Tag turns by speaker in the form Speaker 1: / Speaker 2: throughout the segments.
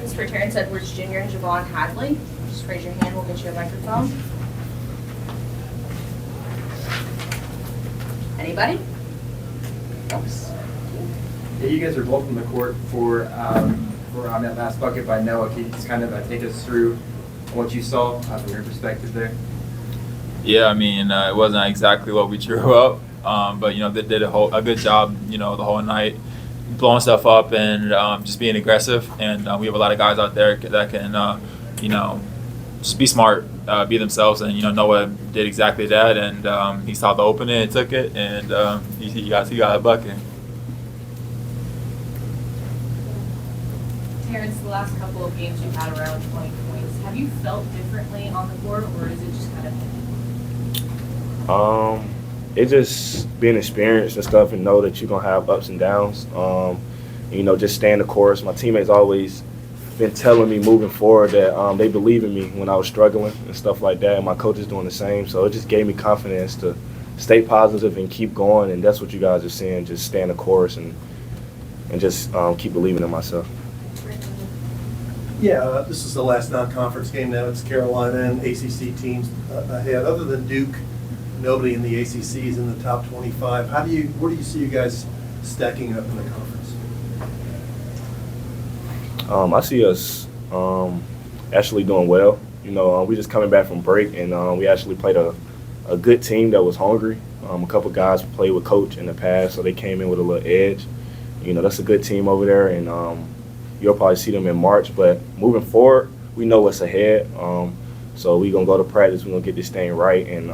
Speaker 1: questions for Terrence Edwards Jr. and Javon Hadley. Just raise your hand, we'll get you a microphone. Anybody? Oops.
Speaker 2: Yeah, you guys are both on the court for on that last bucket by Noah. Can you just kind of take us through what you saw from your perspective there?
Speaker 3: Yeah, I mean, it wasn't exactly what we drew up, but, they did a good job, the whole night, blowing stuff up and just being aggressive. And we have a lot of guys out there that can, just be smart, be themselves. And, Noah did exactly that. And he saw the opening and took it, and he got a bucket.
Speaker 1: Terrence, the last couple of games you've had around 20 points. Have you felt differently on the court, or is it just kind of?
Speaker 4: It just being experienced and stuff, and know that you're gonna have ups and downs. Just staying the course. My teammates always been telling me moving forward that they believe in me when I was struggling and stuff like that, and my coach is doing the same. So it just gave me confidence to stay positive and keep going, and that's what you guys are seeing. Just stay in the course and just keep believing in myself.
Speaker 5: Yeah, this is the last non-conference game now. It's Carolina and ACC teams ahead. Other than Duke, nobody in the ACC is in the top 25. Where do you see you guys stacking up in the conference?
Speaker 4: I see us actually doing well. We just coming back from break, and we actually played a good team that was hungry. A couple guys played with Coach in the past, so they came in with a little edge. That's a good team over there, and you'll probably see them in March. But moving forward, we know what's ahead. So we're going to go to practice. We're going to get this thing right, and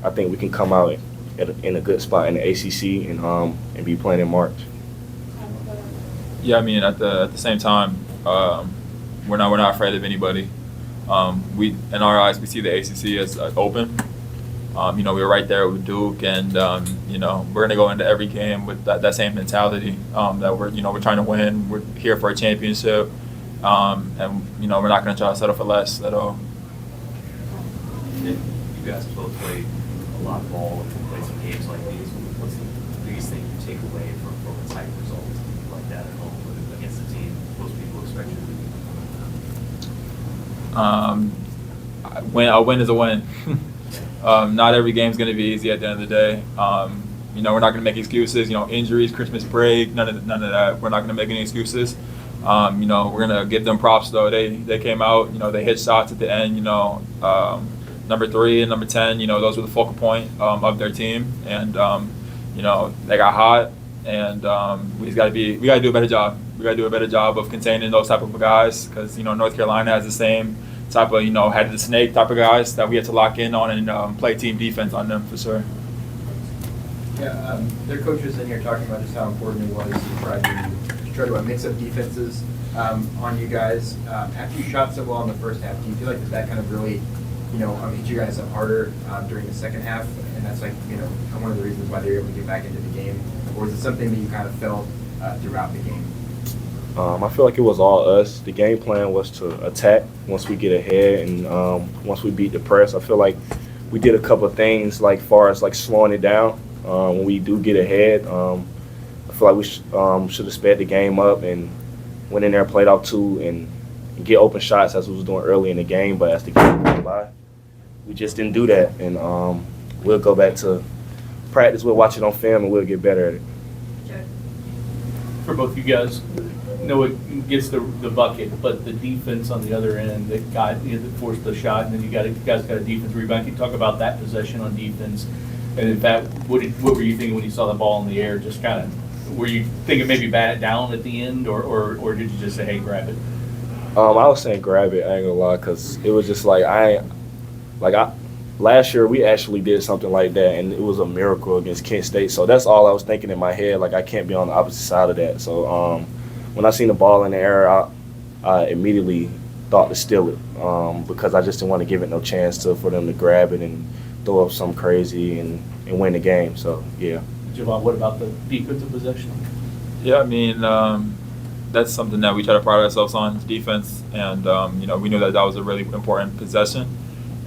Speaker 4: I think we can come out in a good spot in the ACC and be playing in March.
Speaker 3: Yeah, I mean, at the same time, we're not afraid of anybody. In our eyes, we see the ACC as open. We were right there with Duke, and we're gonna go into every game with that same mentality that we're trying to win. We're here for a championship, and we're not gonna try to settle for less at all.
Speaker 6: You guys both played a lot of ball and played some games like these. What's the biggest thing you take away from a tight result like that at home against a team most people expect you to beat?
Speaker 3: A win is a win. Not every game's going to be easy at the end of the day. We're not going to make excuses. Injuries, Christmas break, none of that. We're not going to make any excuses. We're going to give them props though. They came out. They hit shots at the end. Number 3 and number 10. Those were the focal point of their team, and they got hot. And we got to do a better job. We got to do a better job of containing those type of guys, because North Carolina has the same type of head of the snake type of guys that we have to lock in on and play team defense on them for sure.
Speaker 2: Yeah, their coaches in here talking about just how important it was to try to mix up defenses on you guys. After you shot so well in the first half, do you feel like that kind of really hit you guys up harder during the second half, and that's one of the reasons why they were able to get back into the game, or is it something that you kind of felt throughout the game?
Speaker 4: I feel like it was all us. The game plan was to attack once we get ahead, and once we beat the press. I feel like we did a couple of things far as slowing it down when we do get ahead. I feel like we should have sped the game up and went in there and played out 2 and get open shots as we was doing early in the game. But as the game went by, we just didn't do that, and we'll go back to practice. We'll watch it on film, and we'll get better at it.
Speaker 7: For both you guys, Noah gets the bucket, but the defense on the other end that forced the shot, and then you guys got a defense rebound. Can you talk about that possession on defense? And in fact, what were you thinking when you saw the ball in the air? Just kind of, were you thinking maybe bat it down at the end, or did you just say, hey, grab it?
Speaker 4: I was saying grab it. I ain't gonna lie, because it was just last year we actually did something like that, and it was a miracle against Kent State. So that's all I was thinking in my head. I can't be on the opposite side of that. So when I seen the ball in the air, I immediately thought to steal it because I just didn't want to give it no chance for them to grab it and throw up something crazy and win the game. So yeah.
Speaker 7: Javon, what about the defensive possession?
Speaker 3: Yeah, I mean, that's something that we try to pride ourselves on, is defense. And, we knew that was a really important possession.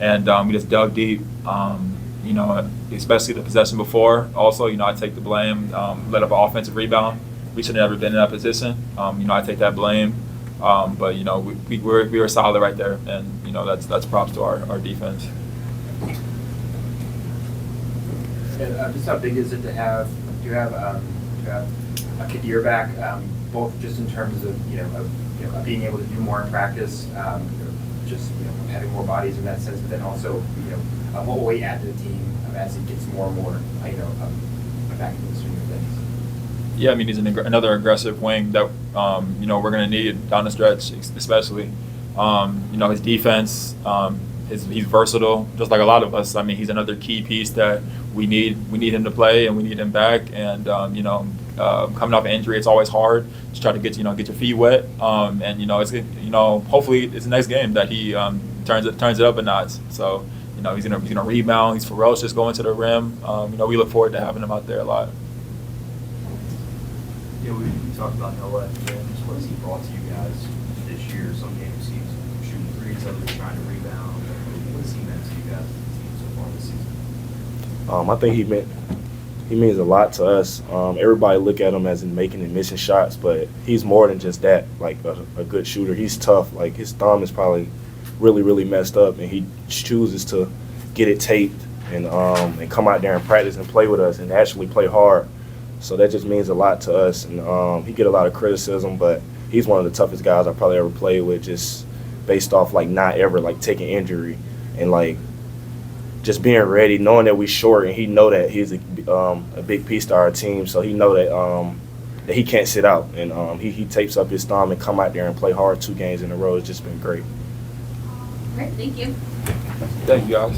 Speaker 3: And we just dug deep, especially the possession before. Also, I take the blame, let up an offensive rebound. We should have never been in that position. I take that blame. But you know, we were solid right there, and you know that's props to our defense.
Speaker 2: And just how big is it to have a Kadir back, both just in terms of being able to do more in practice, just having more bodies in that sense, but then also what will he add to the team as he gets more and more back into the swing of things?
Speaker 3: Yeah, I mean he's another aggressive wing that we're going to need down the stretch, especially. His defense, he's versatile, just like a lot of us. I mean, he's another key piece that we need him to play, and we need him back. And coming off an injury, it's always hard to try to get your feet wet. And hopefully it's the next game that he turns it up a notch. So he's gonna rebound. He's ferocious going to the rim. We look forward to having him out there a lot.
Speaker 6: We talked about Noah at the end. Just what has he brought to you guys this year? Some games he's shooting threes, others trying to rebound. What has he meant to you guys as a team so far this season?
Speaker 4: I think he means a lot to us. Everybody look at him as in making and missing shots, but he's more than just that. Like a good shooter, he's tough. Like his thumb is probably really, really messed up, and he chooses to get it taped and come out there and practice and play with us and actually play hard. So that just means a lot to us. And he get a lot of criticism, but he's one of the toughest guys I probably ever played with, just based off like not ever like taking injury and like just being ready, knowing that we short, and he know that he's a big piece to our team. So he know that he can't sit out, and he tapes up his thumb and come out there and play hard 2 games in a row. It's just been great.
Speaker 1: Great, thank you.
Speaker 3: Thank you, guys.